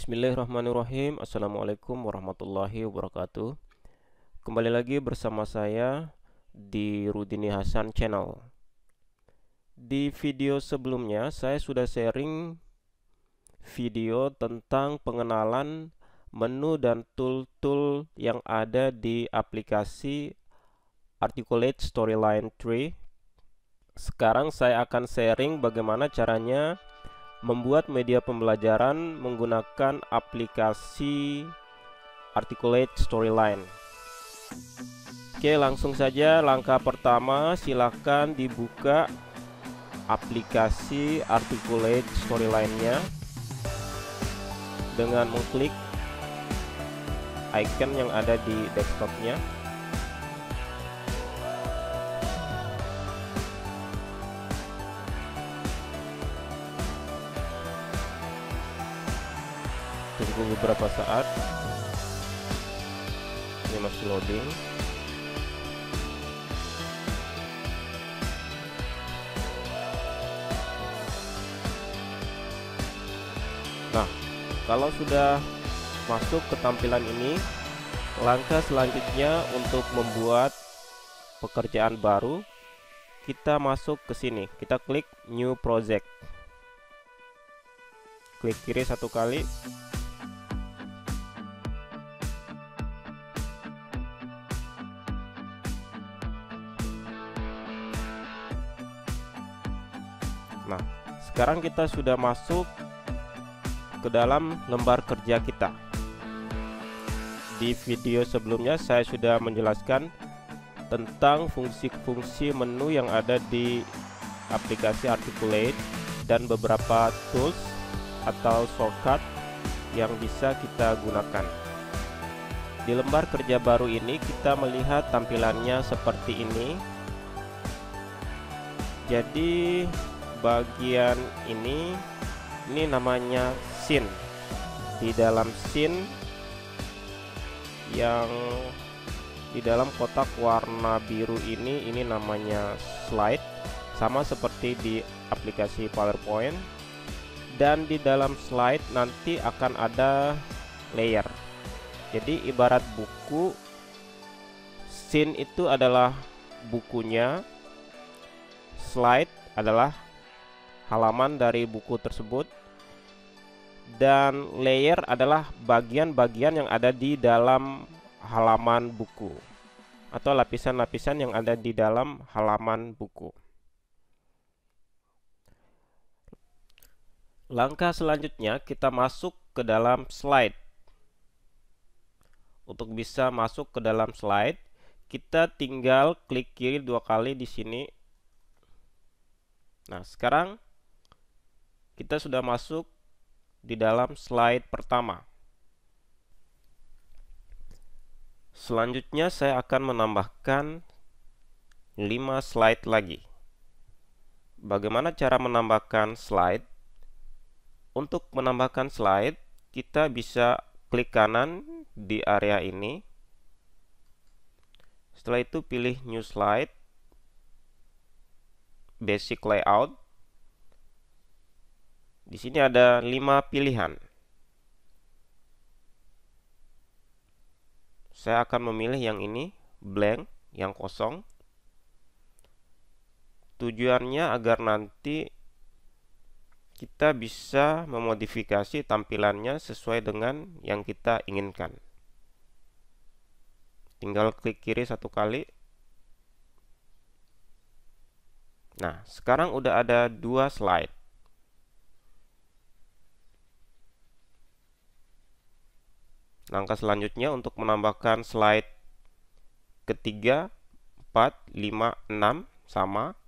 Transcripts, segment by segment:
Bismillahirrahmanirrahim. Assalamualaikum warahmatullahi wabarakatuh. Kembali lagi bersama saya di Rudini Hasan Channel. Di video sebelumnya saya sudah sharing video tentang pengenalan menu dan tool-tool yang ada di aplikasi Articulate Storyline Tree. Sekarang saya akan sharing bagaimana caranya membuat media pembelajaran menggunakan aplikasi Articulate Storyline. Oke, langsung saja. Langkah pertama, silakan dibuka aplikasi Articulate Storyline-nya dengan mengklik icon yang ada di desktopnya. Tunggu beberapa saat, ini masih loading. Nah, kalau sudah masuk ke tampilan ini, langkah selanjutnya untuk membuat pekerjaan baru, kita masuk ke sini, kita klik New Project, klik kiri satu kali. Nah, sekarang kita sudah masuk ke dalam lembar kerja kita. Di video sebelumnya saya sudah menjelaskan tentang fungsi-fungsi menu yang ada di aplikasi Articulate dan beberapa tools atau shortcut yang bisa kita gunakan. Di lembar kerja baru ini kita melihat tampilannya seperti ini. Jadi bagian ini namanya scene. Di dalam scene yang di dalam kotak warna biru ini namanya slide, sama seperti di aplikasi PowerPoint. Dan di dalam slide nanti akan ada layer. Jadi ibarat buku, scene itu adalah bukunya, slide adalah halaman dari buku tersebut, dan layer adalah bagian-bagian yang ada di dalam halaman buku atau lapisan-lapisan yang ada di dalam halaman buku. Langkah selanjutnya kita masuk ke dalam slide. Untuk bisa masuk ke dalam slide, kita tinggal klik kiri 2 kali di sini. Nah, sekarang kita sudah masuk di dalam slide pertama. Selanjutnya saya akan menambahkan 5 slide lagi. Bagaimana cara menambahkan slide? Untuk menambahkan slide, kita bisa klik kanan di area ini. Setelah itu pilih New Slide, Basic Layout. Di sini ada 5 pilihan. Saya akan memilih yang ini, blank, yang kosong. Tujuannya agar nanti kita bisa memodifikasi tampilannya sesuai dengan yang kita inginkan. Tinggal klik kiri 1 kali. Nah, sekarang udah ada 2 slide. Langkah selanjutnya untuk menambahkan slide ketiga, 4, 5, 6 sama.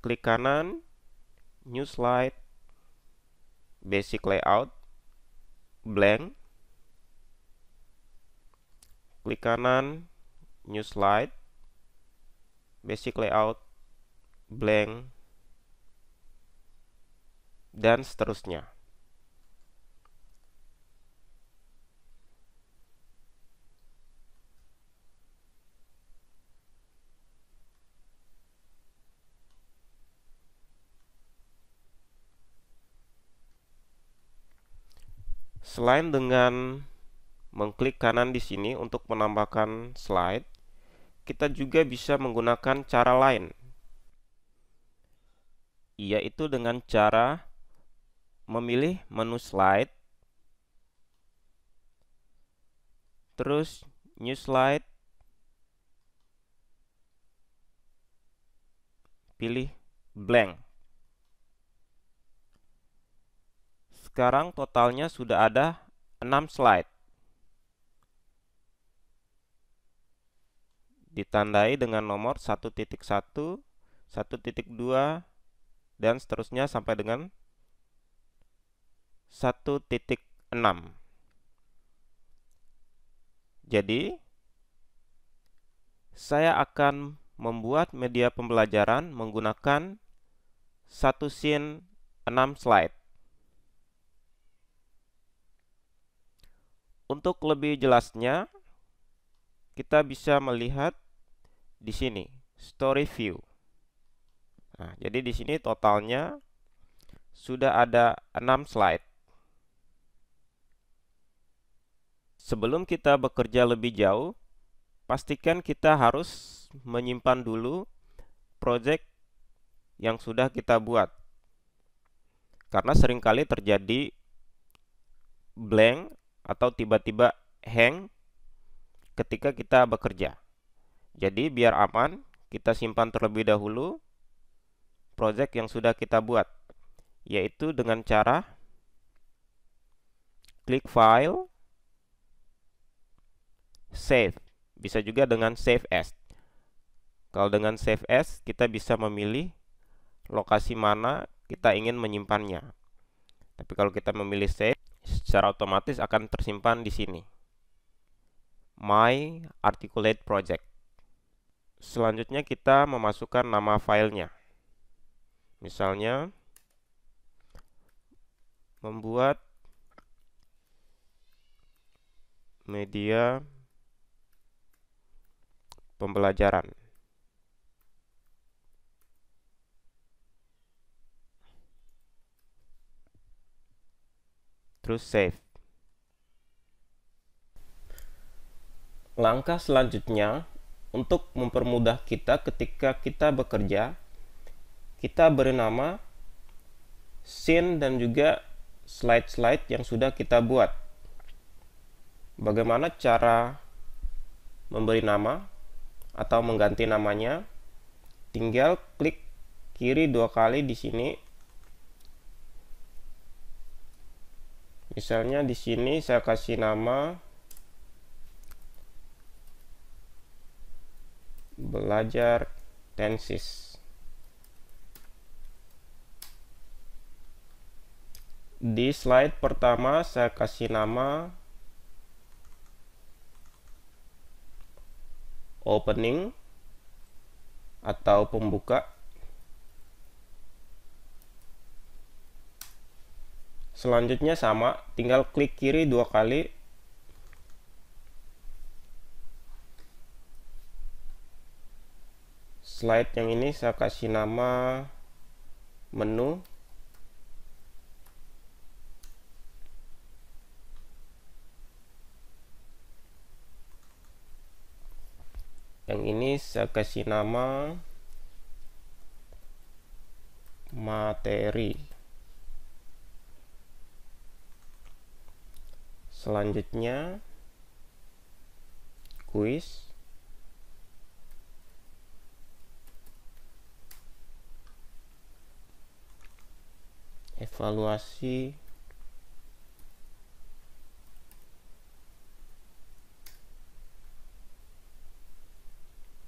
Klik kanan, New Slide, Basic Layout, blank. Klik kanan, New Slide, Basic Layout, blank, dan seterusnya. Selain dengan mengklik kanan di sini untuk menambahkan slide, kita juga bisa menggunakan cara lain, yaitu dengan cara memilih menu slide, terus new slide, pilih blank. Sekarang totalnya sudah ada 6 slide. Ditandai dengan nomor 1.1, 1.2, dan seterusnya sampai dengan 1.6. Jadi, saya akan membuat media pembelajaran menggunakan satu scene 6 slide. Untuk lebih jelasnya, kita bisa melihat di sini, story view. Nah, jadi di sini totalnya sudah ada 6 slide. Sebelum kita bekerja lebih jauh, pastikan kita harus menyimpan dulu project yang sudah kita buat. Karena seringkali terjadi blank atau tiba-tiba hang ketika kita bekerja. Jadi biar aman, kita simpan terlebih dahulu project yang sudah kita buat, yaitu dengan cara klik file, save. Bisa juga dengan save as. Kalau dengan save as, kita bisa memilih lokasi mana kita ingin menyimpannya. Tapi kalau kita memilih save, secara otomatis akan tersimpan di sini. My Articulate Project. Selanjutnya kita memasukkan nama filenya. Misalnya, membuat media pembelajaran. Terus save. Langkah selanjutnya, untuk mempermudah kita ketika kita bekerja, kita beri nama scene dan juga slide-slide yang sudah kita buat. Bagaimana cara memberi nama atau mengganti namanya? Tinggal klik kiri 2 kali di sini. Misalnya di sini saya kasih nama belajar tensis. Di slide pertama saya kasih nama opening atau pembuka. Selanjutnya sama, tinggal klik kiri 2 kali. Slide yang ini saya kasih nama menu. Yang ini saya kasih nama materi. Selanjutnya kuis. Evaluasi.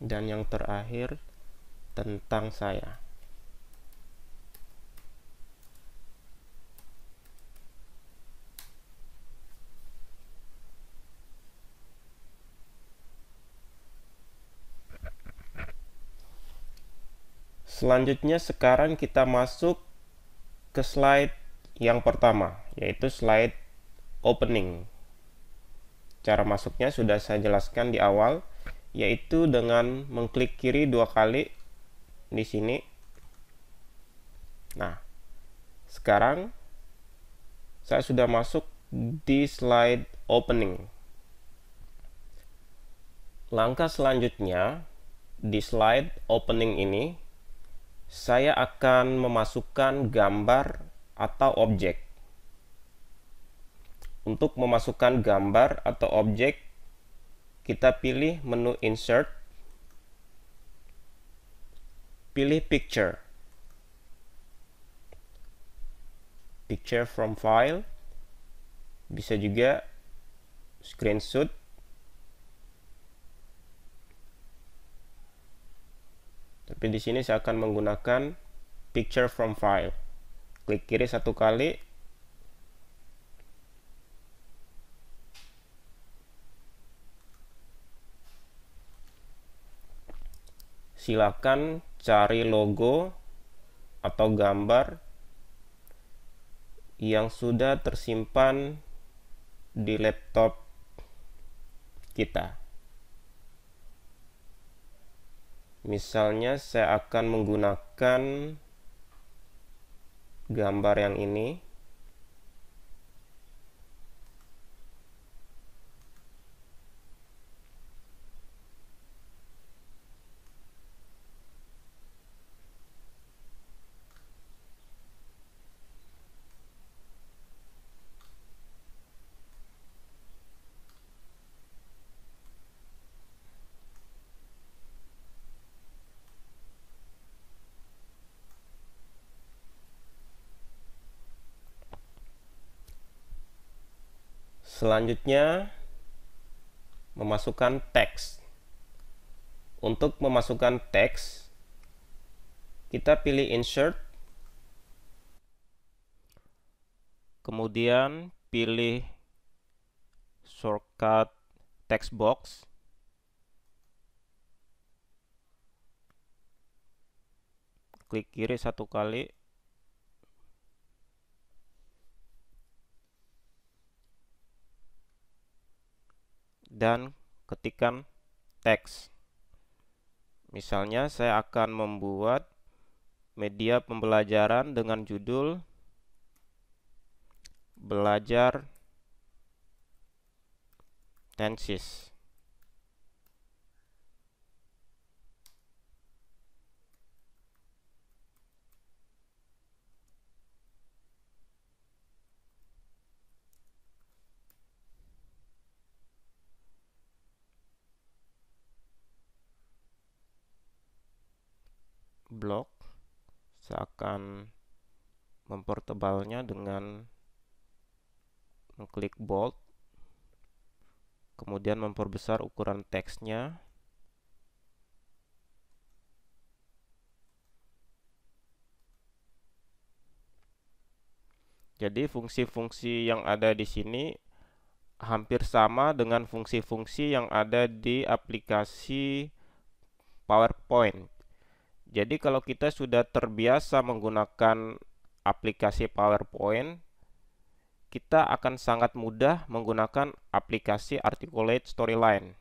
Dan yang terakhir tentang saya. Selanjutnya sekarang kita masuk ke slide yang pertama, yaitu slide opening. Cara masuknya sudah saya jelaskan di awal, yaitu dengan mengklik kiri 2 kali di sini. Nah, sekarang saya sudah masuk di slide opening. Langkah selanjutnya, di slide opening ini, saya akan memasukkan gambar atau objek. Untuk memasukkan gambar atau objek, kita pilih menu Insert, pilih Picture, Picture from File, bisa juga Screenshot, tapi di sini saya akan menggunakan Picture from File. Klik kiri satu kali, silakan cari logo atau gambar yang sudah tersimpan di laptop kita. Misalnya saya akan menggunakan gambar yang ini. Selanjutnya, memasukkan teks. Untuk memasukkan teks, kita pilih Insert, kemudian pilih shortcut text box, klik kiri satu kali, dan ketikkan teks. Misalnya saya akan membuat media pembelajaran dengan judul Belajar Tenses. Blok, saya akan mempertebalnya dengan mengklik bold, kemudian memperbesar ukuran teksnya. Jadi fungsi-fungsi yang ada di sini hampir sama dengan fungsi-fungsi yang ada di aplikasi PowerPoint. Jadi kalau kita sudah terbiasa menggunakan aplikasi PowerPoint, kita akan sangat mudah menggunakan aplikasi Articulate Storyline.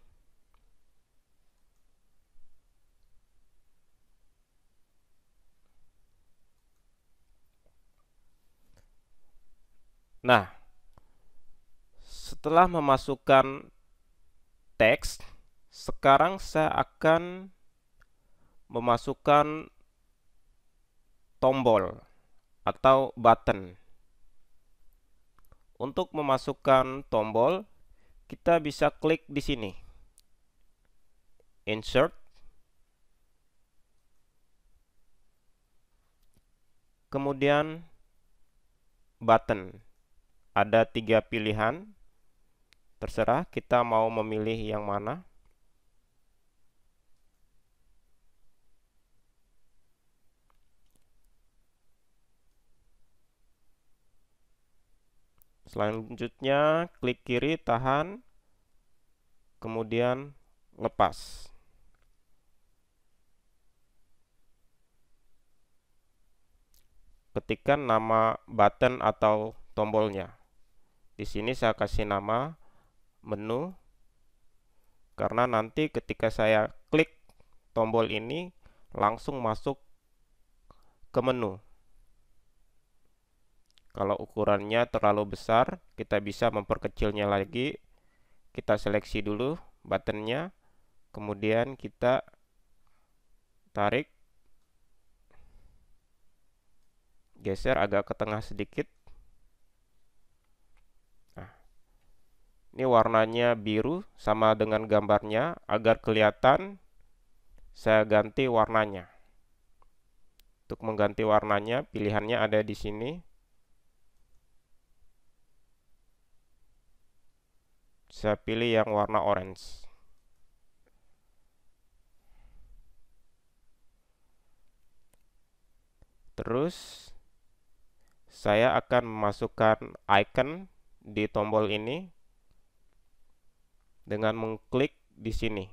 Nah, setelah memasukkan teks, sekarang saya akan memasukkan tombol atau button. Untuk memasukkan tombol, kita bisa klik di sini, Insert, kemudian button. Ada 3 pilihan, terserah kita mau memilih yang mana. Selanjutnya klik kiri, tahan, kemudian lepas. Ketikkan nama button atau tombolnya. Di sini saya kasih nama menu, karena nanti ketika saya klik tombol ini langsung masuk ke menu. Kalau ukurannya terlalu besar, kita bisa memperkecilnya lagi. Kita seleksi dulu buttonnya, kemudian kita tarik, geser agak ke tengah sedikit. Nah, ini warnanya biru sama dengan gambarnya. Agar kelihatan, saya ganti warnanya. Untuk mengganti warnanya, pilihannya ada di sini. Saya pilih yang warna orange. Terus saya akan memasukkan icon di tombol ini dengan mengklik di sini.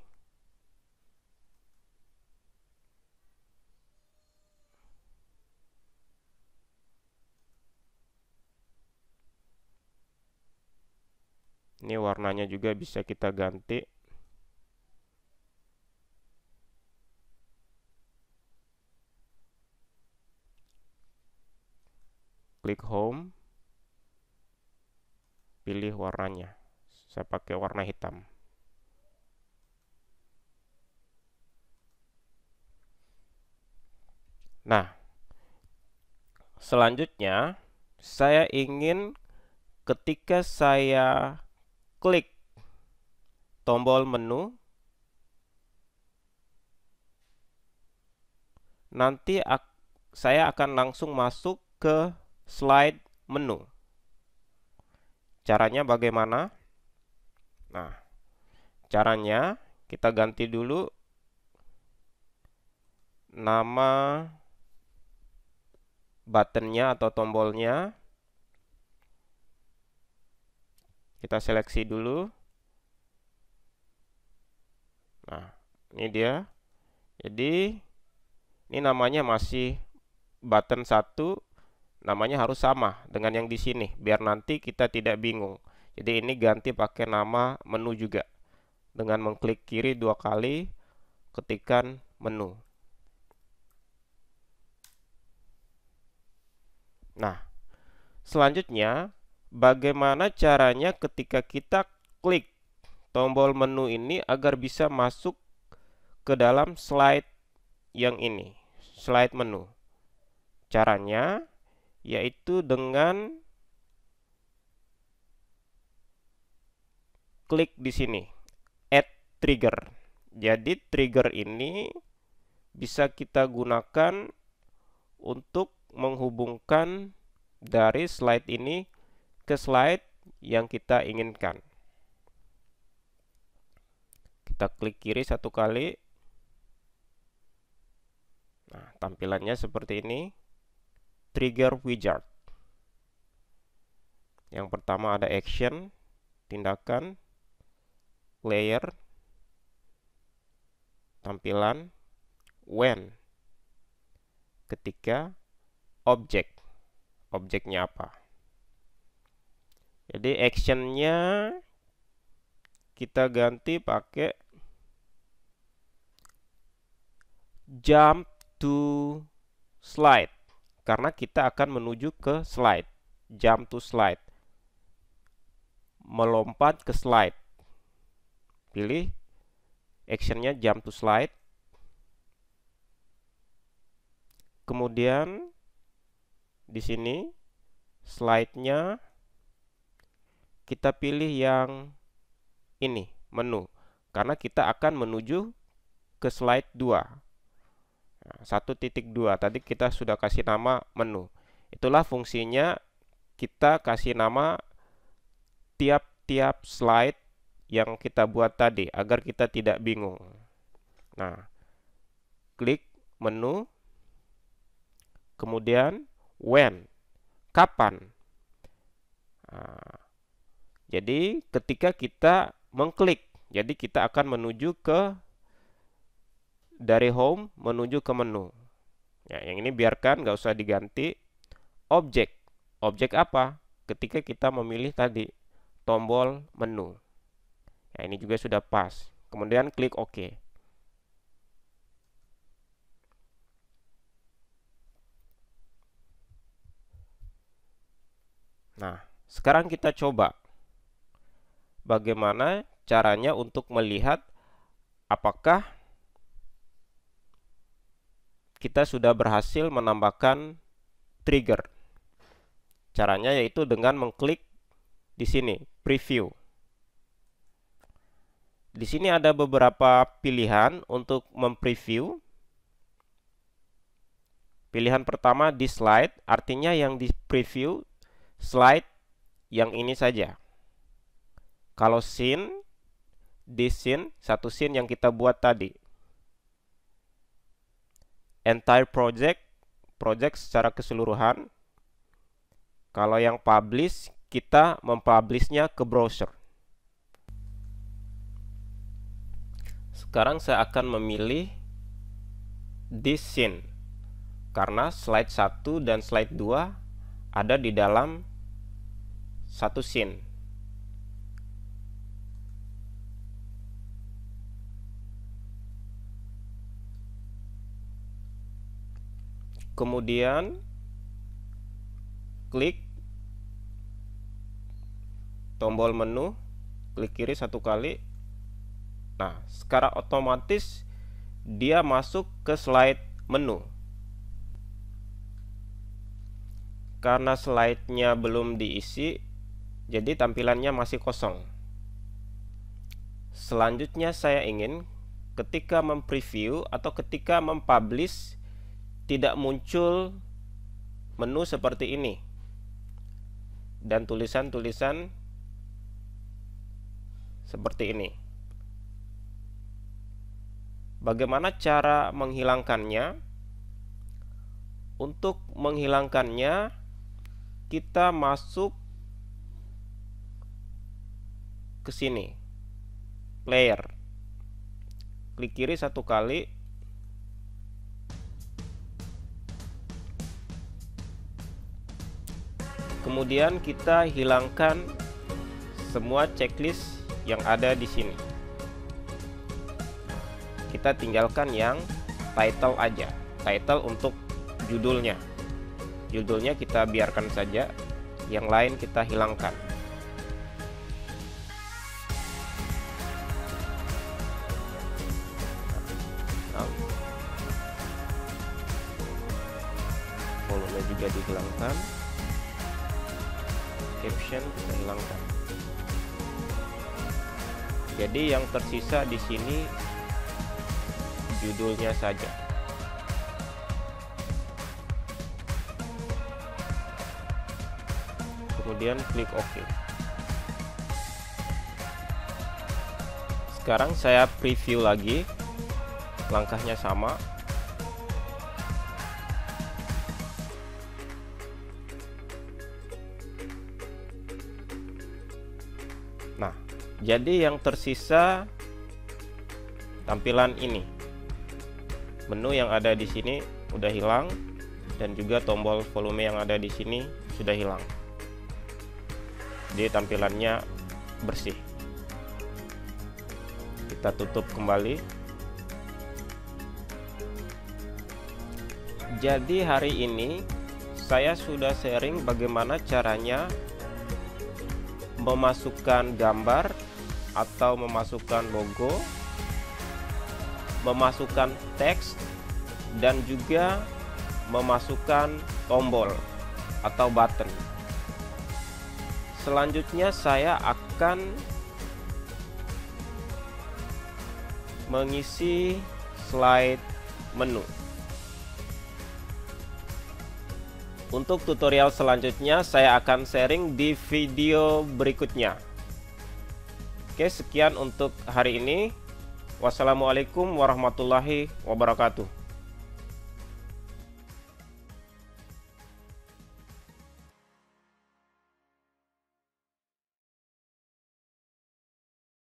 Ini warnanya juga bisa kita ganti. Klik home, pilih warnanya. Saya pakai warna hitam. Nah, selanjutnya saya ingin ketika saya klik tombol menu, nanti saya akan langsung masuk ke slide menu. Caranya bagaimana? Nah, caranya kita ganti dulu nama buttonnya atau tombolnya. Kita seleksi dulu. Nah, ini dia. Jadi, ini namanya masih button 1, namanya harus sama dengan yang di sini, biar nanti kita tidak bingung. Jadi ini ganti pakai nama menu juga. Dengan mengklik kiri 2 kali, ketikkan menu. Nah, selanjutnya, bagaimana caranya ketika kita klik tombol menu ini agar bisa masuk ke dalam slide yang ini, slide menu. Caranya yaitu dengan klik di sini, add trigger. Jadi trigger ini bisa kita gunakan untuk menghubungkan dari slide ini ke slide yang kita inginkan. Kita klik kiri 1 kali. Nah, tampilannya seperti ini. Trigger wizard. Yang pertama ada action, tindakan, layer, tampilan, when, ketika, objek. Objeknya apa? Jadi actionnya kita ganti pakai jump to slide, karena kita akan menuju ke slide. Jump to slide, melompat ke slide. Pilih actionnya jump to slide. Kemudian di sini slide-nya kita pilih yang ini, menu, karena kita akan menuju ke slide 2. Nah, 1.2 tadi kita sudah kasih nama menu. Itulah fungsinya kita kasih nama tiap-tiap slide yang kita buat tadi agar kita tidak bingung. Nah, klik menu, kemudian when, kapan. Nah, jadi ketika kita mengklik, jadi kita akan menuju ke dari home menuju ke menu. Ya, yang ini biarkan, nggak usah diganti. Objek, objek apa? Ketika kita memilih tadi tombol menu. Ya, ini juga sudah pas. Kemudian klik OK. Nah, sekarang kita coba bagaimana caranya untuk melihat apakah kita sudah berhasil menambahkan trigger. Caranya yaitu dengan mengklik di sini, preview. Di sini ada beberapa pilihan untuk mempreview. Pilihan pertama di slide, artinya yang di preview slide yang ini saja. Kalau scene, di scene, satu scene yang kita buat tadi. Entire project, project secara keseluruhan. Kalau yang publish, kita mempublishnya ke browser. Sekarang saya akan memilih this scene, karena slide 1 dan slide 2 ada di dalam satu scene. Kemudian klik tombol menu, klik kiri satu kali. Nah, secara otomatis dia masuk ke slide menu. Karena slide-nya belum diisi, jadi tampilannya masih kosong. Selanjutnya saya ingin ketika mempreview atau ketika mempublish tidak muncul menu seperti ini dan tulisan-tulisan seperti ini. Bagaimana cara menghilangkannya? Untuk menghilangkannya, kita masuk ke sini, player, klik kiri satu kali, kemudian kita hilangkan semua checklist yang ada di sini. Kita tinggalkan yang title aja, title untuk judulnya. Judulnya kita biarkan saja, yang lain kita hilangkan. Volume juga dihilangkan, caption kita hilangkan. Jadi yang tersisa di sini judulnya saja. Kemudian klik OK. Sekarang saya preview lagi. Langkahnya sama. Nah, jadi yang tersisa tampilan ini. Menu yang ada di sini udah hilang dan juga tombol volume yang ada di sini sudah hilang. Jadi tampilannya bersih. Kita tutup kembali. Jadi hari ini saya sudah sharing bagaimana caranya memasukkan gambar atau memasukkan logo, memasukkan teks, dan juga memasukkan tombol atau button. Selanjutnya saya akan mengisi slide menu. Untuk tutorial selanjutnya saya akan sharing di video berikutnya. Oke, sekian untuk hari ini. Wassalamualaikum warahmatullahi wabarakatuh.